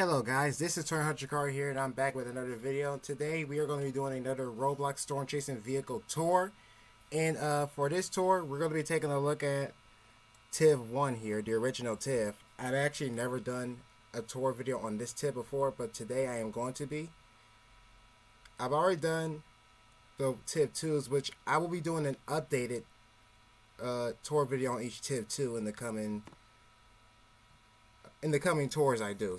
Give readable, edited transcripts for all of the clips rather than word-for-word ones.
Hello guys, this is Turn Hunter Car here and I'm back with another video. Today we are going to be doing another Roblox storm chasing vehicle tour. And for this tour, we're going to be taking a look at TIV 1 here, the original TIV. I've actually never done a tour video on this TIV before, but today I am going to be. I've already done the TIV 2s, which I will be doing an updated tour video on each TIV 2 in the coming tours I do.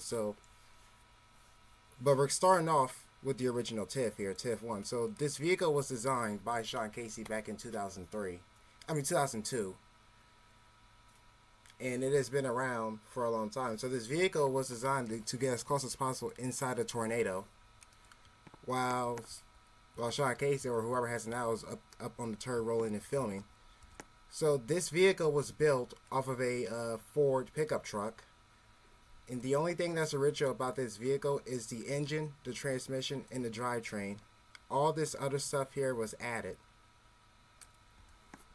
But we're starting off with the original TIV here, TIV 1. So this vehicle was designed by Sean Casey back in 2002. And it has been around for a long time. So this vehicle was designed to get as close as possible inside a tornado. While Sean Casey or whoever has it now is up on the turret rolling and filming. So this vehicle was built off of a Ford pickup truck. And the only thing that's original about this vehicle is the engine, the transmission, and the drivetrain. All this other stuff here was added.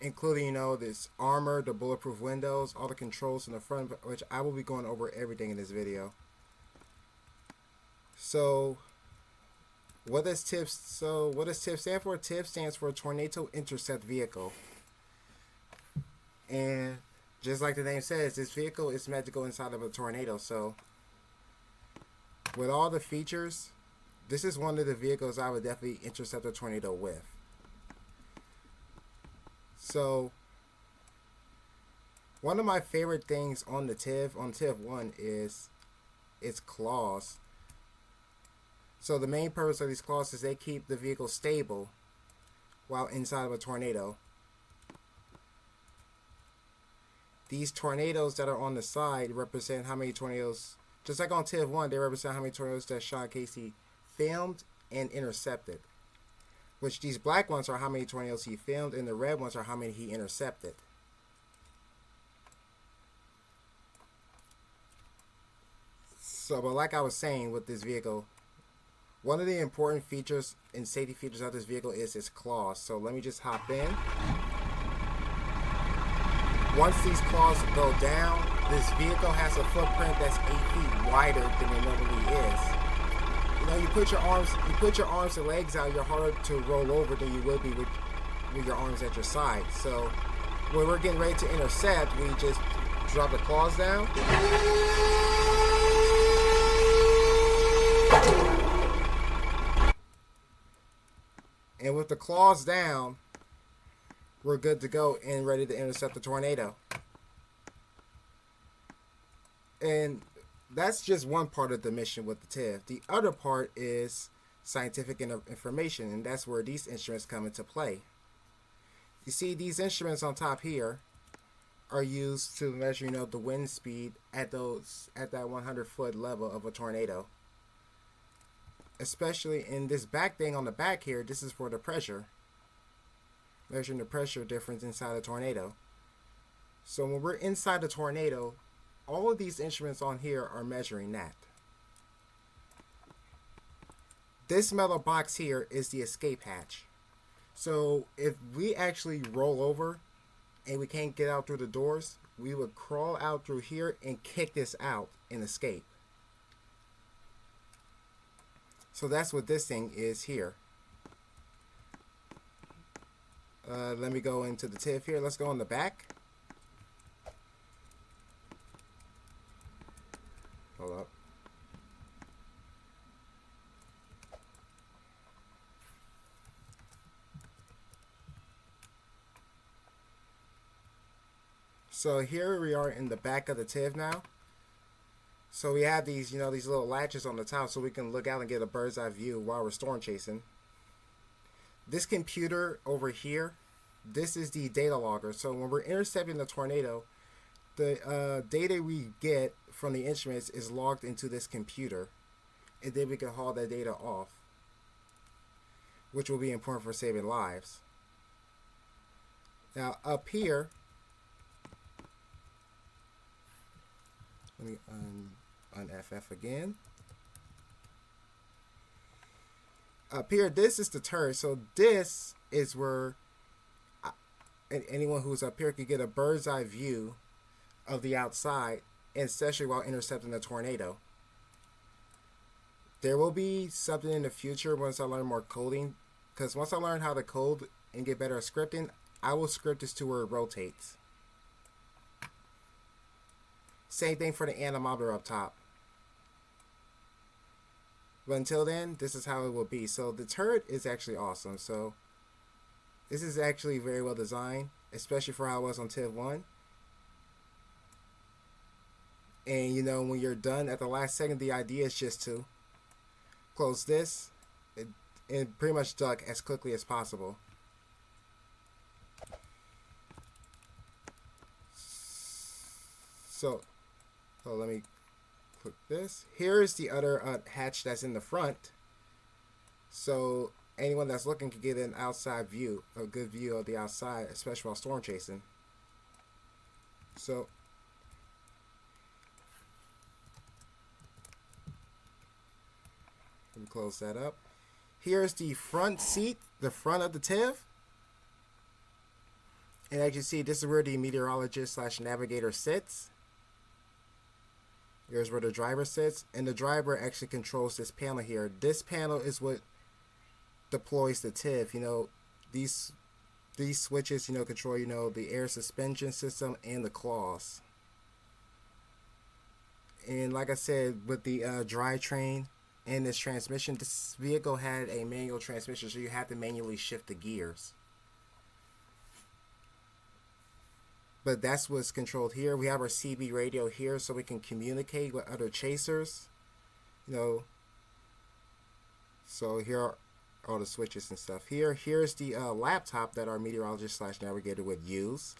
Including, this armor, the bulletproof windows, all the controls in the front, which I will be going over everything in this video. So, what does TIV stand for? TIV stands for Tornado Intercept Vehicle. And just like the name says, this vehicle is meant to go inside of a tornado. So, with all the features, this is one of the vehicles I would definitely intercept a tornado with. So, one of my favorite things on TIV 1 is its claws. So, the main purpose of these claws is they keep the vehicle stable while inside of a tornado. These tornadoes that are on the side represent how many tornadoes, just like on TIV 1, they represent how many tornadoes that Sean Casey filmed and intercepted. Which these black ones are how many tornadoes he filmed, and the red ones are how many he intercepted. So, but like I was saying with this vehicle, one of the important features and safety features of this vehicle is its claws. So let me just hop in. Once these claws go down, this vehicle has a footprint that's 8 feet wider than it normally is. You put your arms and legs out, you're harder to roll over than you would be with your arms at your side. So when we're getting ready to intercept, we just drop the claws down. And with the claws down, we're good to go and ready to intercept the tornado. And that's just one part of the mission with the TIV. The other part is scientific information, and that's where these instruments come into play. You see, these instruments on top here are used to measure, the wind speed at that 100-foot level of a tornado. Especially in this back thing on the back here, this is for the pressure. Measuring the pressure difference inside a tornado. So when we're inside the tornado, all of these instruments on here are measuring that. This metal box here is the escape hatch. So if we actually roll over and we can't get out through the doors, we would crawl out through here and kick this out and escape. So that's what this thing is here. Let me go into the TIV here. Let's go on the back. Hold up. So here we are in the back of the TIV now. So we have these, these little latches on the top so we can look out and get a bird's eye view while we're storm chasing. This computer over here, this is the data logger. So when we're intercepting the tornado, the data we get from the instruments is logged into this computer. And then we can haul that data off, which will be important for saving lives. Now up here, let me un-FF again. Up here, this is the turret. So this is where anyone who's up here can get a bird's eye view of the outside, and especially while intercepting the tornado. There will be something in the future once I learn more coding, because once I learn how to code and get better at scripting, I will script this to where it rotates. Same thing for the anemometer up top. But until then, this is how it will be. So the turret is actually awesome. So this is actually very well designed, especially for how it was on TIV 1. And you know, when you're done at the last second, the idea is just to close this and pretty much duck as quickly as possible. So let me click this. Here's the other hatch that's in the front. So anyone that's looking can get an outside view, a good view of the outside, especially while storm chasing. So let me close that up. Here's the front seat, the front of the TIV. And as you see, this is where the meteorologist slash navigator sits. Here's where the driver sits. And the driver actually controls this panel here. This panel is what deploys the TIV. You know, these switches, you know, control, you know, the air suspension system and the claws. And like I said, with the drivetrain and this transmission, this vehicle had a manual transmission, so you have to manually shift the gears. But that's what's controlled here. We have our CB radio here so we can communicate with other chasers. You know, so here are all the switches and stuff. Here's the laptop that our meteorologist slash navigator would use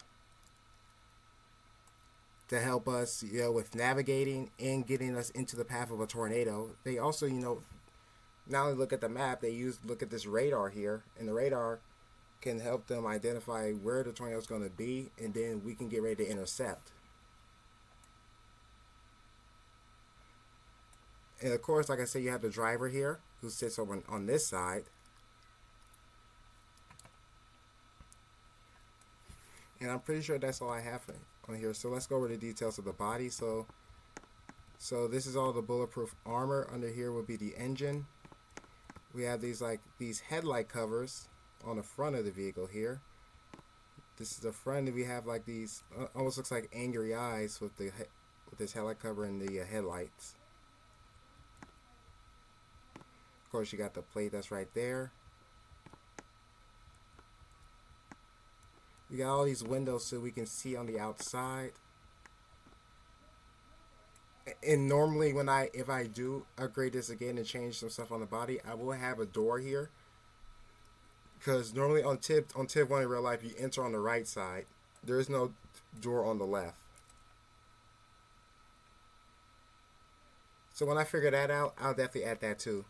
to help us, you know, with navigating and getting us into the path of a tornado. They also, you know, not only look at the map, they look at this radar here, and the radar can help them identify where the tornado is going to be, and then we can get ready to intercept. And of course, like I said, you have the driver here who sits over on this side. And I'm pretty sure that's all I have on here. So let's go over the details of the body. So this is all the bulletproof armor. Under here will be the engine. We have these headlight covers on the front of the vehicle here. This is the front, and we have like these almost looks like angry eyes with this headlight cover and the headlights. Of course, you got the plate that's right there. We got all these windows so we can see on the outside. And normally if I do upgrade this again and change some stuff on the body, I will have a door here. Because normally on TIV 1 in real life, you enter on the right side. There is no door on the left. So when I figure that out, I'll definitely add that too.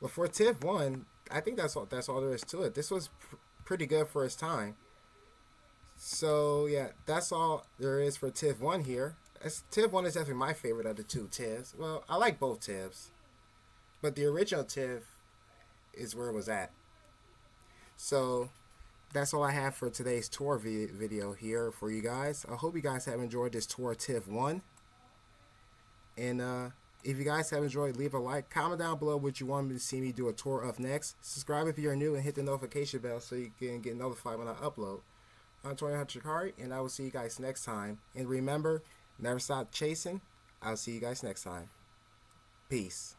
But for TIV 1, I think that's all there is to it. This was pretty good for its time. So yeah, that's all there is for TIV 1 here. TIV 1 is definitely my favorite of the two TIVs. Well, I like both TIVs, but the original TIV is where it was at. So that's all I have for today's tour video here for you guys. I hope you guys have enjoyed this tour of TIV 1. And if you guys have enjoyed, leave a like. Comment down below what you want me to see me do a tour of next. Subscribe if you're new and hit the notification bell so you can get notified when I upload. I'm Tony Hutchikari, and I will see you guys next time. And remember, never stop chasing. I'll see you guys next time. Peace.